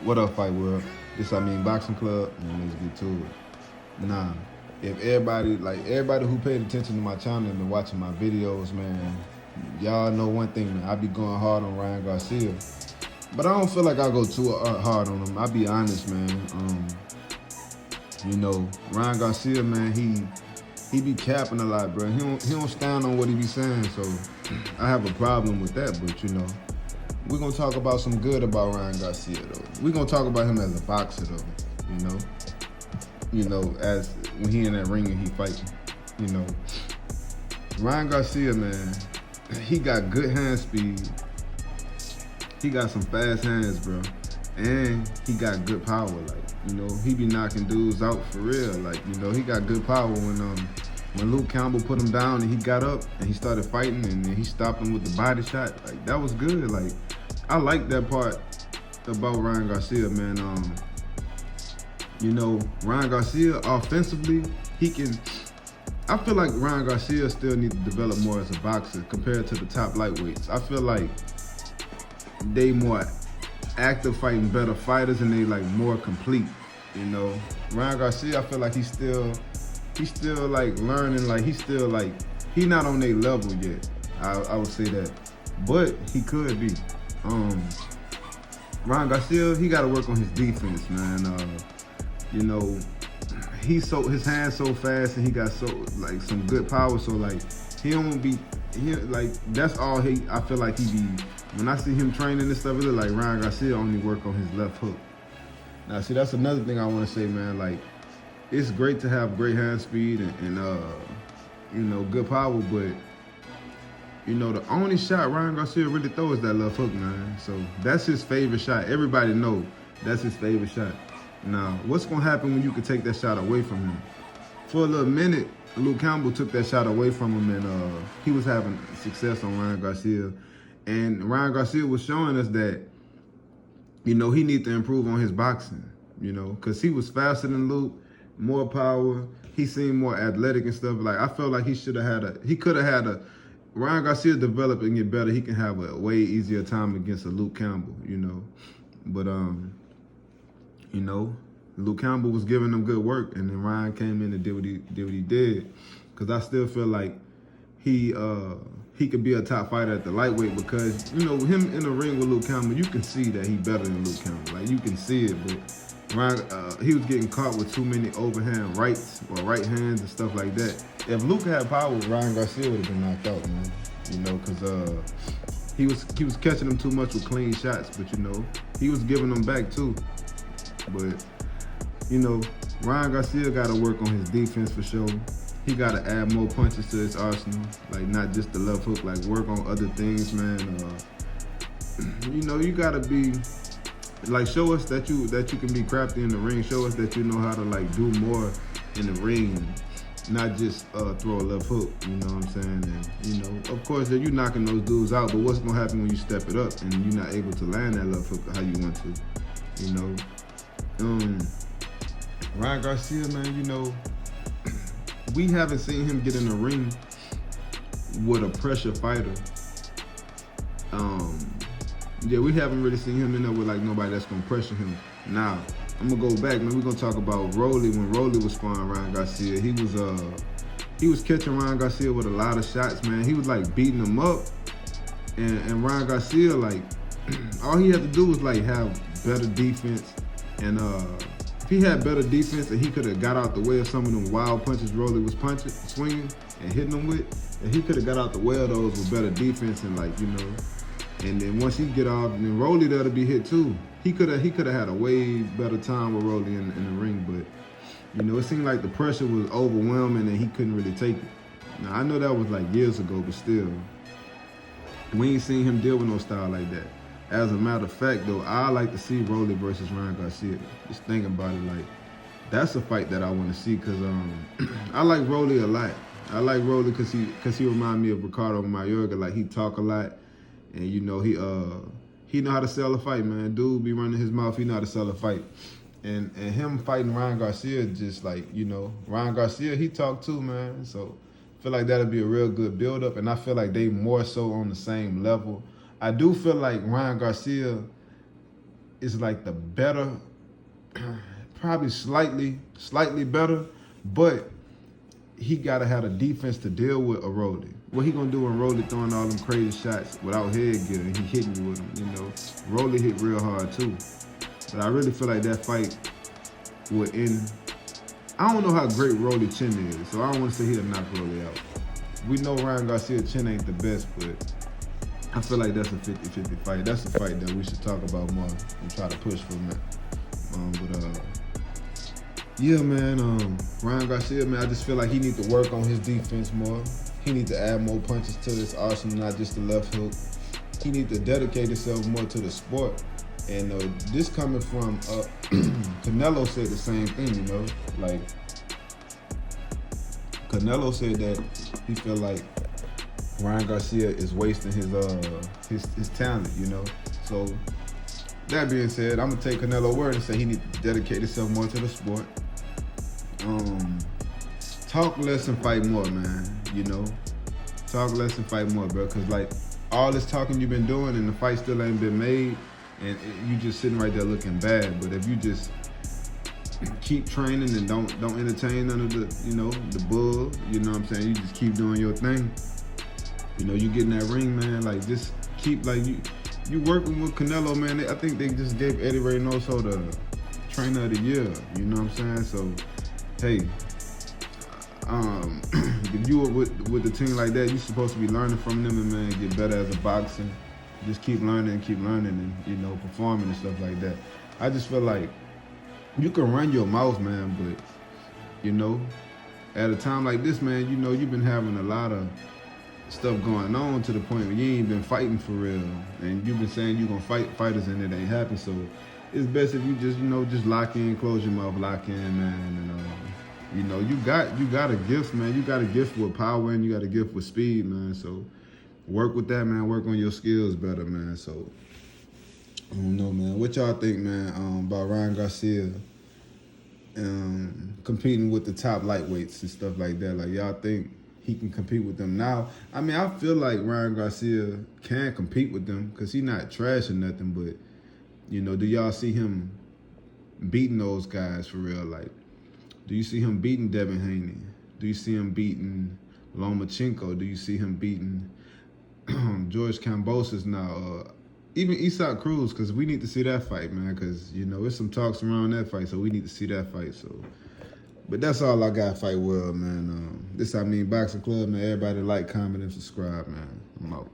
What up, Fight World? This Amin Boxing Club, and let's get to it. Nah, if everybody who paid attention to my channel and been watching my videos, man, y'all know one thing, man. I be going hard on Ryan Garcia, but I don't feel like I go too hard on him. I be honest, man. Ryan Garcia, man, he be capping a lot, bro. He don't stand on what he be saying, so I have a problem with that. But we're gonna talk about some good about Ryan Garcia though. We're gonna talk about him as a boxer though, as when he in that ring and he fighting. Ryan Garcia, man, he got good hand speed. He got some fast hands, bro. And he got good power, he be knocking dudes out for real. He got good power when Luke Campbell put him down and he got up and he started fighting and then he stopped him with the body shot. That was good. I like that part about Ryan Garcia, man. Ryan Garcia offensively, I feel like Ryan Garcia still needs to develop more as a boxer compared to the top lightweights. I feel like they more active, fighting better fighters, and they more complete. Ryan Garcia, I feel like he's still learning. He not on their level yet. I would say that, but he could be. Ryan Garcia, he got to work on his defense, man. His hands so fast and he got some good power. So he don't be that's all I feel like he be. When I see him training and stuff, it look like Ryan Garcia only work on his left hook. Now, see, that's another thing I want to say, man. It's great to have great hand speed and good power, but the only shot Ryan Garcia really throws is that left hook, man. So that's his favorite shot. Everybody know that's his favorite shot. Now, what's gonna happen when you can take that shot away from him? For a little minute, Luke Campbell took that shot away from him, and he was having success on Ryan Garcia. And Ryan Garcia was showing us that, he need to improve on his boxing, because he was faster than Luke, more power. He seemed more athletic and stuff. I felt like he could have had Ryan Garcia develop and get better. He can have a way easier time against a Luke Campbell, But, Luke Campbell was giving him good work, and then Ryan came in and did what he did. Because I still feel like he could be a top fighter at the lightweight because, him in the ring with Luke Campbell, you can see that he better than Luke Campbell. You can see it, but Ryan, he was getting caught with too many overhand rights or right hands and stuff like that. If Luke had power, Ryan Garcia would have been knocked out, man. Because he was catching them too much with clean shots, but he was giving them back too. But Ryan Garcia got to work on his defense for sure. He got to add more punches to his arsenal, not just the left hook, work on other things, man. You got to be, show us that you can be crafty in the ring. Show us that you know how to, do more in the ring, not just throw a left hook, you know what I'm saying? And, of course, you're knocking those dudes out, but what's going to happen when you step it up and you're not able to land that left hook how you want to, Ryan Garcia, man, we haven't seen him get in the ring with a pressure fighter. We haven't really seen him in there with nobody that's gonna pressure him. Now, I'm gonna go back, man. We're gonna talk about Rolly. When Rolly was sparring Ryan Garcia, he was catching Ryan Garcia with a lot of shots, man. He was beating him up, and Ryan Garcia, all he had to do was have better defense, and if he had better defense and he could have got out the way of some of them wild punches Rolly was swinging and hitting them with, and he could have got out the way of those with better defense and and then once he get off, and then Rolly that'll be hit too. He could have had a way better time with Rolly in the ring, but it seemed like the pressure was overwhelming and he couldn't really take it. Now I know that was years ago, but still, we ain't seen him deal with no style like that. As a matter of fact, though, I like to see Rolly versus Ryan Garcia. Just thinking about it, that's a fight that I want to see because I like Rolly a lot. I like Rolly because he remind me of Ricardo Mayorga. He talk a lot, and he know how to sell a fight, man. Dude be running his mouth. He know how to sell a fight, and him fighting Ryan Garcia just Ryan Garcia, he talk too, man. So I feel like that'll be a real good build up, and I feel like they more so on the same level. I do feel like Ryan Garcia is like the better, probably slightly better, but he gotta have a defense to deal with a Rolly. What he gonna do when Rolly throwing all them crazy shots without headgear and he hitting you with them, you know? Rolly hit real hard too. But I really feel like that fight would end. I don't know how great Rolly chin is, so I don't want to say he'll knock Rolly out. We know Ryan Garcia chin ain't the best, but I feel like that's a 50-50 fight. That's a fight that we should talk about more and try to push for, man. Yeah, man, Ryan Garcia, man, I just feel like he needs to work on his defense more. He needs to add more punches to this arsenal, not just the left hook. He needs to dedicate himself more to the sport. And this coming from, Canelo said the same thing, you know? Like, Canelo said that he feel like Ryan Garcia is wasting his talent, you know? So, that being said, I'm gonna take Canelo's word and say he needs to dedicate himself more to the sport. Talk less and fight more, man, you know? Talk less and fight more, bro, because like all this talking you've been doing and the fight still ain't been made and you just sitting right there looking bad. But if you just keep training and don't entertain none of the, you know, the bull, you know what I'm saying? You just keep doing your thing. You know, you get in that ring, man, like just keep like you working with Canelo, man. I think they just gave Eddie Reynoso the trainer of the year, you know what I'm saying? So, hey, if you were with a team like that, you're supposed to be learning from them and, man, get better as a boxer. Just keep learning and, you know, performing and stuff like that. I just feel like you can run your mouth, man, but, you know, at a time like this, man, you know, you've been having a lot of stuff going on to the point where you ain't been fighting for real. And you've been saying you're going to fight fighters and it ain't happened. So it's best if you just, you know, just lock in, close your mouth, lock in, man. And, you know, you got a gift, man. You got a gift with power and you got a gift with speed, man. So work with that, man. Work on your skills better, man. So I don't know, man. What y'all think, man, about Ryan Garcia competing with the top lightweights and stuff like that? Like, y'all think he can compete with them now? I mean, I feel like Ryan Garcia can compete with them because he's not trash or nothing, but, you know, do y'all see him beating those guys for real? Like, do you see him beating Devin Haney? Do you see him beating Lomachenko? Do you see him beating George Kambosos now? Even Isak Cruz, because we need to see that fight, man, because, you know, there's some talks around that fight, so we need to see that fight. So, but that's all I got, Fight World, man. This Amin Boxing Club, man. Everybody like, comment, and subscribe, man. I'm out.